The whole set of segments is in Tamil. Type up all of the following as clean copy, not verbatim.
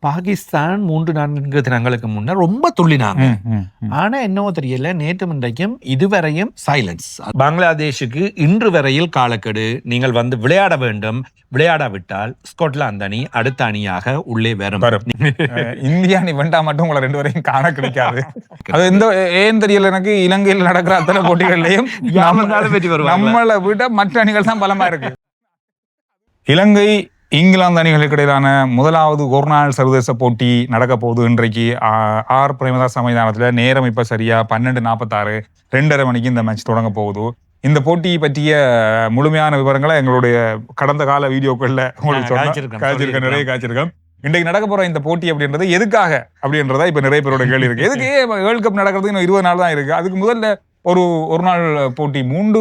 பாகிஸ்தான் 3-4 தினங்களுக்கு முன்னர் ரொம்ப துள்ளினாங்க. ஆனா என்னவோ தெரியல, நேற்று இன்றைக்கும் இதுவரையும் சைலன்ஸ். பங்களாதேஷுக்கு இன்று வரையில் காலக்கெடு, நீங்கள் வந்து விளையாட வேண்டும், விளையாடாவிட்டால் ஸ்கொட்லாந்து அணி அடுத்த அணியாக உள்ளே வரும். இந்தியா அணி வெண்டா மட்டும் உங்களை 2 வரையும் காண கிடைக்காது. அது ஏன் தெரியல எனக்கு. இலங்கையில் நடக்கிற அத்தனை போட்டிகள்லையும் நம்மளை விட மற்ற அணிகள் தான் பலமா இருக்கு. இலங்கை இங்கிலாந்து அணிகளுக்கு இடையிலான முதலாவது ஒரு நாள் சர்வதேச போட்டி நடக்க போகுது. இன்றைக்கு ஆர் பிரேமதாஸ் மைதானத்துல. நேரம் இப்ப சரியா 12:46, 2:30 மணிக்கு இந்த மேட்ச் தொடங்க போகுது. இந்த போட்டி பற்றிய முழுமையான விவரங்களை எங்களுடைய கடந்த கால வீடியோக்கள்ல உங்களுக்கு நிறைய காய்ச்சிருக்கோம். இன்றைக்கு நடக்க போற இந்த போட்டி அப்படின்றது எதுக்காக அப்படின்றதா இப்ப நிறைய பேரோட கேள்வி இருக்கு. எதுக்கு வேர்ல்ட் கப் நடக்கிறதுக்கு இன்னும் 20 நாள் தான் இருக்கு. அதுக்கு முதல்ல ஒரு நாள் போட்டி 3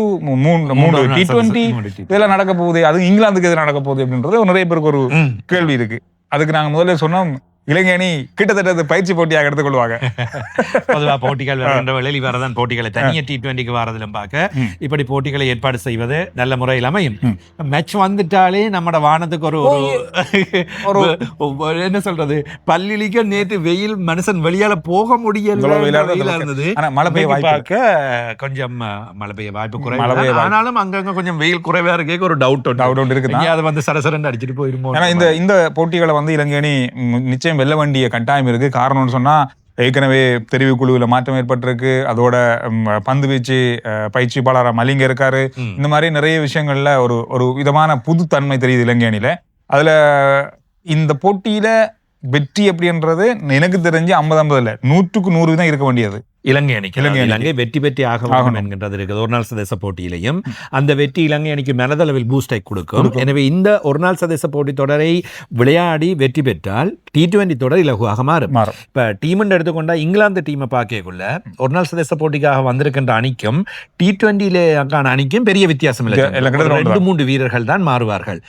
T20 இதெல்லாம் நடக்க போகுது. அது இங்கிலாந்துக்கு எது நடக்க போகுது அப்படின்றது நிறைய பேருக்கு ஒரு கேள்வி இருக்கு. அதுக்கு நாங்க முதல்ல சொன்னோம், இலங்கை அணி கிட்டத்தட்ட பயிற்சி போட்டியாக எடுத்துக்கொள்வாங்க. பொதுவாக போட்டிகள் வெளியில் வரதான் போட்டிகளை தனியாக T20க்கு வரதிலும் பார்க்க இப்படி போட்டிகளை ஏற்பாடு செய்வது நல்ல முறையில் அமையும். மேட்ச் வந்துட்டாலே நம்ம வானத்துக்கு ஒரு என்ன சொல்றது, பள்ளிக்கு நேற்று வெயில் மனுஷன் வெளியால போக முடியல இருந்தது. மழை பெய்ய வாய்ப்பு, கொஞ்சம் மழை பெய்ய வாய்ப்பு குறைவு. ஆனாலும் அங்கங்க கொஞ்சம் வெயில் குறைவா இருக்கே ஒரு டவுட் இருக்கு. அதை வந்து சரசரன்னு அடிச்சுட்டு போயிருமோ. இந்த போட்டிகளை வந்து இலங்கை அணி நிச்சயம் வெல்ல வேண்டிய கட்டாயம் இருக்கு. காரணம்னு சொன்னா, ஏற்கனவே தெரிவுக்குழுவில் மாற்றம் ஏற்பட்டிருக்கு. அதோட பந்து வீச்சு பயிற்சியாளர் மலிங்க இருக்காரு. இந்த மாதிரி நிறைய விஷயங்கள்ல ஒரு விதமான புதுத்தன்மை தெரியுது இலங்கை அணியில. அதுல இந்த போட்டியில வெற்றி அப்படின்றது எனக்கு தெரிஞ்சு 50-50 இல்ல, 100க்கு 100 தான் இருக்க வேண்டியது. இலங்கை வெற்றி பெற்றி ஆகணும் என்கின்றது இருக்குது. ஒரு நாள் சர்வதேச போட்டியிலையும் அந்த வெற்றி இலங்கை அணிக்கு மனதளவில் பூஸ்டை கொடுக்கும். எனவே இந்த ஒரு நாள் சர்வதேச போட்டி தொடரை விளையாடி வெற்றி பெற்றால் T20 தொடர் இலகுவாக மாறும். இப்ப டீம் எடுத்துக்கொண்டா இங்கிலாந்து டீமை பார்க்கக்குள்ள ஒரு நாள் சர்வதேச போட்டிக்காக வந்திருக்கின்ற அணிக்கும் T20 அணிக்கும் பெரிய வித்தியாசம் இல்லை. 2-3 வீரர்கள் தான் மாறுவார்கள்.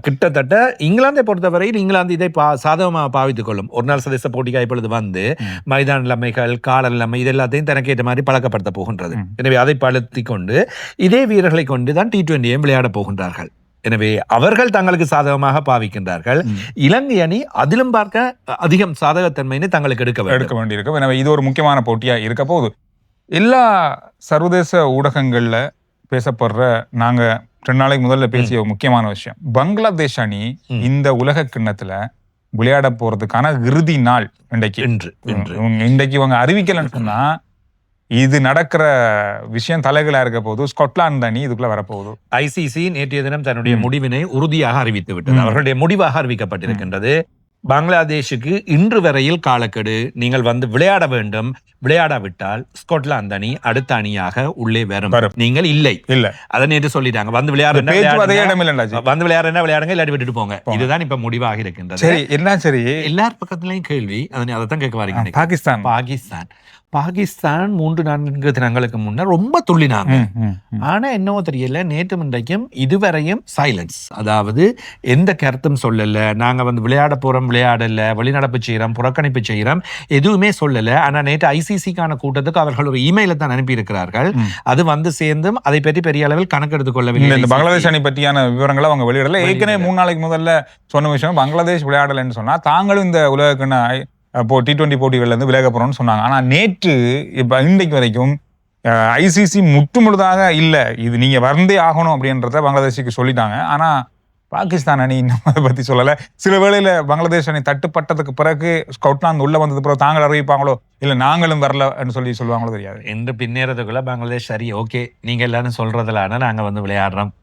கிட்டத்தட்ட இங்கிலாந்தை பொறுத்தவரையில் இங்கிலாந்து இதை சாதகமாக பாவித்துக் கொள்ளும். ஒரு நாள் சர்வதேச போட்டிக்காக இப்பொழுது வந்து மைதான நிலைமைகள், கால நிலைமை இதெல்லாம் தனக்கேற்ற மாதிரி பழக்கப்படுத்த போகின்றது. எனவே அதை பழுத்தி கொண்டு இதே வீரர்களை கொண்டு தான் T20 விளையாட போகின்றார்கள். எனவே அவர்கள் தங்களுக்கு சாதகமாக பாவிக்கின்றார்கள். இலங்கை அணி அதிலும் பார்க்க அதிகம் சாதகத்தன்மையை தங்களுக்கு எடுக்க வேண்டியிருக்கும். எனவே இது ஒரு முக்கியமான போட்டியா இருக்க போகுது. எல்லா சர்வதேச ஊடகங்கள்ல பேசப்படுற, நாங்க 2 நாளைக்கு முதல்ல பேசிய முக்கியமான விஷயம், பங்களாதேஷ் அணி இந்த உலக கிண்ணத்துல விளையாட போறதுக்கான இறுதி நாள் இன்றைக்கு இவங்க அறிவிக்கலன்னு சொன்னா, இது நடக்கிற விஷயம் தலைகளா இருக்க போது. ஸ்காட்லாந்து அணி இதுக்குள்ள வரப்போகுது. ICC நேற்றைய தினம் தன்னுடைய முடிவினை உறுதியாக அறிவித்து விட்டது. அவர்களுடைய முடிவாக அறிவிக்கப்பட்டிருக்கின்றது. பங்களாதேஷுக்கு இன்று வரையில் காலக்கெடு, நீங்கள் வந்து விளையாட வேண்டும், விளையாடாவிட்டால் ஸ்காட்லாந்து அணி அடுத்த அணியாக உள்ளே வரும். நீங்கள் இல்லை அதை நேற்று சொல்லிட்டாங்க. வந்து விளையாடுங்க, இல்லாட்டி விட்டுட்டு போங்க. இதுதான் இப்ப முடிவாக இருக்கின்றது. எல்லார் பக்கத்துலயும் கேள்வி, அதைத்தான் கேட்க வரீங்க. பாகிஸ்தான் 3-4 தினங்களுக்கு முன்னர் ரொம்ப துள்ளினாங்க. ஆனா என்னவோ தெரியல, நேற்று இன்றைக்கும் இதுவரையும் சைலன்ஸ். அதாவது எந்த கருத்தும் சொல்லல, நாங்க வந்து விளையாட போறோம், விளையாடல, வெளிநடப்பு செய்யறோம், புறக்கணிப்பு செய்யறோம், எதுவுமே சொல்லல. ஆனா நேற்று ICC-க்கான கூட்டத்துக்கு அவர்கள் ஒரு இமெயில தான் அனுப்பி இருக்கிறார்கள். அது வந்து சேர்ந்தும் அதை பற்றி பெரிய அளவில் கணக்கெடுத்துக் கொள்ளவில்லை. இந்த பங்களாதேஷ் அணி பற்றியான விவரங்களை அவங்க வெளியிடல. ஏற்கனவே 3 நாளைக்கு முதல்ல சொன்ன விஷயம், பங்களாதேஷ் விளையாடலன்னு சொன்னா தாங்களும் இந்த உலகக்கிண T20 போட்டிகள்ல இருந்து விலக போறோம்னு சொன்னாங்க. ஆனா நேற்று இப்ப இன்றைக்கு வரைக்கும் ICC முற்றுமுழுதாக இல்ல, இது நீங்க வந்தே ஆகணும் அப்படின்றத பங்களாதேஷுக்கு சொல்லிட்டாங்க. ஆனா பாகிஸ்தான் அணி இன்னும் அதை பத்தி சொல்லல. சில வேளையில பங்களாதேஷ் அணி தட்டுப்பட்டதுக்கு பிறகு ஸ்காட்லாந்து உள்ள வந்தது பிறகு தாங்கள் அறிவிப்பாங்களோ, இல்ல நாங்களும் வரலன்னு சொல்லி சொல்லுவாங்களோ தெரியாது. என்று பின்னேறதுக்குள்ள பங்களாதேஷ் சரி, ஓகே நீங்க எல்லாரும் சொல்றதுல நாங்க வந்து விளையாடுறோம்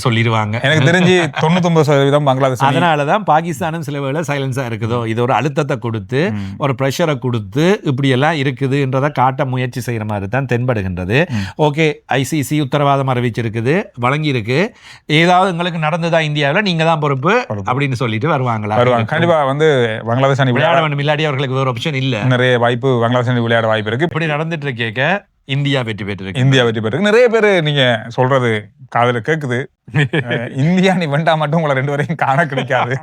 சொல்லிடுவாங்க. எனக்கு தெரிஞ்சு 99% பங்களாதேஷ். அதனாலதான் பாகிஸ்தானும் சில வேளை சைலன்ஸா இருக்குதோ, இது ஒரு அழுத்தத்தை கொடுத்து ஒரு பிரஷரை கொடுத்து இப்படி எல்லாம் இருக்குதுன்றதை காட்ட முயற்சி செய்யற மாதிரி தான் தென்படுகின்றது. ஓகே, ICC உத்தரவாதம் அறிவிச்சிருக்குது, வழங்கி இருக்கு, ஏதாவது உங்களுக்கு நடந்ததா இந்தியாவில் நீங்க தான் பொறுப்பு அப்படின்னு சொல்லிட்டு வருவாங்களா? கண்டிப்பா வந்து பங்களாதேஷ் அணி விளையாட வேண்டும், இல்லாட்டி அவர்களுக்கு வேற ஆப்ஷன் இல்ல. நிறைய வாய்ப்பு பங்களாதேஷ் அணி விளையாட வாய்ப்பு இருக்கு. இப்படி நடந்துட்டு இருக்கேக்க இந்தியா வெற்றி பெற்றிருக்கு. நிறைய பேரு நீங்க சொல்றது காதுல கேக்குது. இந்தியா அணி வெண்டா மட்டும் உங்களை 2 வரையும் காண கிடைக்காது.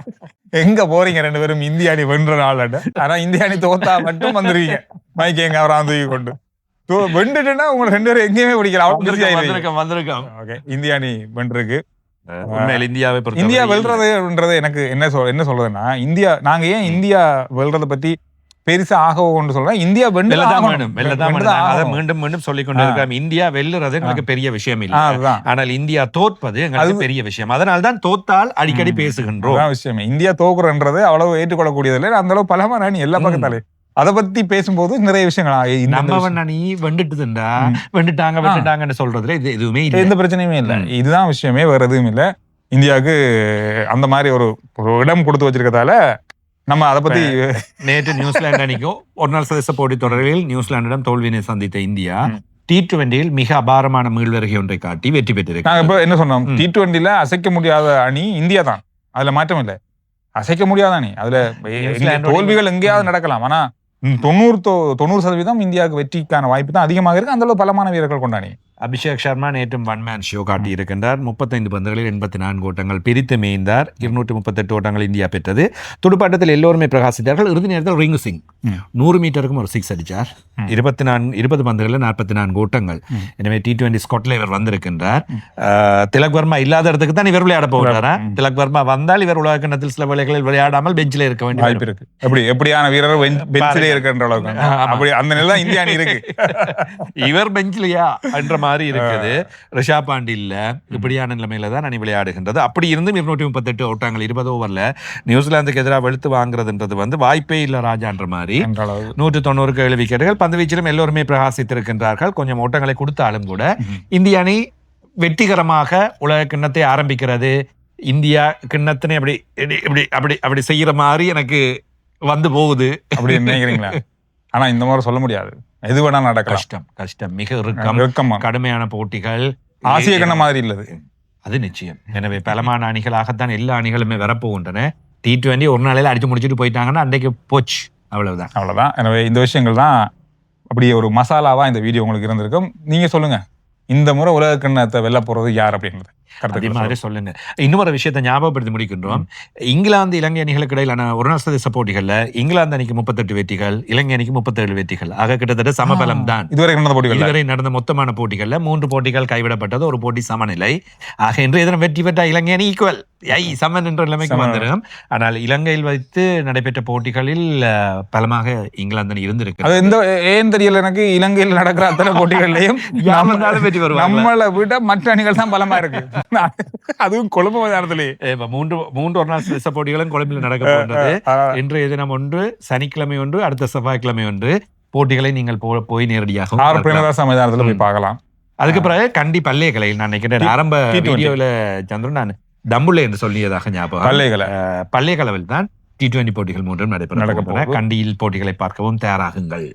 எங்க போறீங்க 2 பேரும் இந்தியா அணி வென்ற நாள். ஆனா இந்தியா அணி தோத்தா மட்டும் வந்துருவீங்க மைக்கு எங்க அவரான் தூக்கி கொண்டு. வெண்டுட்டுன்னா உங்களை 2 பேரும் எங்கேயுமே பிடிக்கலாம். வந்திருக்கோம். இந்தியா அணி வென்றிருக்கு. உண்மையில் இந்தியாவை இந்தியா வெல்றதுன்றது எனக்கு என்ன சொல்றதுன்னா, நாங்க ஏன் இந்தியா வெல்றதை பத்தி பெருசா ஆகவும்னு சொல்றேன். இந்தியா வெல்லதான் மீண்டும் மீண்டும் சொல்லிக் கொண்டு இருக்கிறோம். இந்தியா வெல்லுறது எங்களுக்கு பெரிய விஷயம் இல்லை, ஆனால் இந்தியா தோற்பது எங்களுக்கு பெரிய விஷயம். அதனால தான் தோத்தால் அடிக்கடி பேசுகின்றோம். விஷயம் இந்தியா தோக்குறன்றது அவ்வளவு ஏற்றுக்கொள்ளக்கூடியது இல்லை. அந்த அளவு பலமா நீ எல்லா பக்கத்தாலே அதை பத்தி பேசும்போது நிறைய விஷயங்கள் நம்ம நீ வெண்டுட்டாங்கன்னு சொல்றதுல இது எதுவுமே இல்லை, எந்த பிரச்சனையுமே இல்லை. இதுதான் விஷயமே, வேற எதுவும் இல்லை. இந்தியாவுக்கு அந்த மாதிரி ஒரு இடம் கொடுத்து வச்சிருக்கதால நம்ம அதை பத்தி நேற்று நியூசிலாந்து அணிக்கும் ஒரு நாள் சர்வதேச போட்டி தொடரில் நியூசிலாந்திடம் தோல்வியினை சந்தித்த இந்தியா T20 மிக அபாரமான மீள்வருகை ஒன்றை காட்டி வெற்றி பெற்றிருக்கு. நாங்க இப்ப என்ன சொன்னோம், T20 அசைக்க முடியாத அணி இந்தியா தான், அதுல மாற்றம் இல்லை. அசைக்க முடியாத அணி, அதுல தோல்விகள் எங்கேயாவது நடக்கலாம், ஆனா 90% இந்தியாவுக்கு வெற்றிக்கான வாய்ப்பு தான் அதிகமாக இருக்கு. அந்த அளவு பலமான வீரர்கள் கொண்டாடி அபிஷேக் சர்மா நேற்றும் ஒன் மேன் ஷோ காட்டி இருக்கின்றார். 35 பந்துகளில் 84 ஓட்டங்கள் பிரித்து மேய்ந்தார். 238 ஓட்டங்கள் இந்தியா பெற்றது. துடுப்பாட்டத்தில் எல்லோருமே பிரகாசித்தார்கள். இறுதி நேரத்தில் ரிங்கு சிங் 100 மீட்டருக்கும் ஒரு 6 அடிச்சார். 20 பந்துகளில் 44 ஓட்டங்கள். எனவே T20 ஸ்காட்ல இவர் வந்திருக்கின்றார். திலக் வர்மா இல்லாத இடத்துக்கு தான் இவர் விளையாட போகிறாரா? திலக் வர்மா வந்தால் இவர் உலக கிண்ணத்தில் சில வேளைகளில் விளையாடாமல் பெஞ்சிலே இருக்க வேண்டிய வாய்ப்பு இருக்கு. எப்படியான வீரர் பெஞ்சிலே இருக்கின்ற அளவுக்கு அப்படி அந்த நிலை தான் இந்தியா அணி இருக்கு. இவர் பெஞ்சிலையா என்ற மாதிரி இருக்குது. ரிஷப் பாண்ட் இல்ல, இப்படியான நிலைமையில தான் அணி விளையாடுகின்றது. அப்படி இருந்தும் 238 ஓட்டங்கள் 20 ஓவர்ல நியூசிலாந்துக்கு எதிராக வெளுத்து வாங்குறதுன்றது வாய்ப்பே இல்ல ராஜான்ற மாதிரி. 197 விக்கெட்டுகள். பந்து வீச்சிலும் எல்லோருமே பிரகாசித்திருக்கின்றார்கள். கொஞ்சம் ஓட்டங்களை கொடுத்தாலும் கூட இந்திய அணி வெற்றிகரமாக உலக கிண்ணத்தை ஆரம்பிக்கிறது. இந்தியா கிண்ணத்தினை அப்படி செய்யற மாதிரி எனக்கு வந்து போகுது அப்படி நினைக்கிறீங்களா? ஆனா இந்த மாதிரி சொல்ல முடியாது, எது வேணா நடக்கலாம். கஷ்டம் மிக இறுக்கம், கடுமையான போட்டிகள். ஆசிய கண்ண மாதிரி இல்லது, அது நிச்சயம். எனவே பலமான அணிகளாகத்தான் எல்லா அணிகளுமே வரப்போகின்றன. T20 ஒரு நாளையில அடிச்சு முடிச்சுட்டு போயிட்டாங்கன்னா அன்றைக்கு போச்சு, அவ்வளவுதான். எனவே இந்த விஷயங்கள் தான் அப்படி ஒரு மசாலாவா இந்த வீடியோ உங்களுக்கு இருந்திருக்கும். நீங்க சொல்லுங்க, இந்த முறை உலக கிண்ணத்தை வெல்ல போறது யார் அப்படின்றது அதே மாதிரி சொல்லுங்க. இன்னொரு விஷயத்தை ஞாபகப்படுத்தி முடிக்கின்றோம். இங்கிலாந்து இலங்கை அணிகளுக்கு இடையிலான ஒரு நாள் சர்வதேச போட்டிகள்ல இங்கிலாந்து அணிக்கு 38 வெற்றிகள், இலங்கை அணிக்கு 37 வெற்றிகள். ஆக கிட்டத்தட்ட சமபலம் தான் இதுவரை நடந்த மொத்தமான போட்டிகள்ல. 3 போட்டிகள் கைவிடப்பட்டது, ஒரு போட்டி சமநிலை. ஆக இன்றைய தினம் வெற்றி பெற்ற இலங்கை அணி ஈக்குவல் சமன் என்ற நிலைமைக்கு வந்துடும். ஆனால் இலங்கையில் வைத்து நடைபெற்ற போட்டிகளில் பலமாக இங்கிலாந்து அணி இருந்திருக்கு. அது ஏன் தெரியல எனக்கு, இலங்கையில் நடக்கிற அத்தனை போட்டிகள்லையும் வெற்றி வருவாங்க. நம்மளை விட மற்ற அணிகள் தான் பலமா இருக்கு. அதுவும் கொழும்பு மைதானத்திலேயே 3 ஒரு நாள் சர்வதேச போட்டிகளும் கொழும்பில் நடக்க போகின்றது. இன்றைய தினம் ஒன்று, சனிக்கிழமை ஒன்று, அடுத்த செவ்வாய்க்கிழமை ஒன்று. போட்டிகளை நீங்கள் போய் நேரடியாக மைதானத்துல போய் பார்க்கலாம். அதுக்கு பிறகு கண்டி பல்லேகலையில் நான் நினைக்கிறேன் ஆரம்ப வீடியோவில் சந்திரன் நான் தம்புள்ளை என்று சொல்லியதாக ஞாபகம். பல்லேகலவில் தான் T20 போட்டிகள் 3 நடைபெற கண்டியில் போட்டிகளை பார்க்கவும் தயாராகுங்கள்.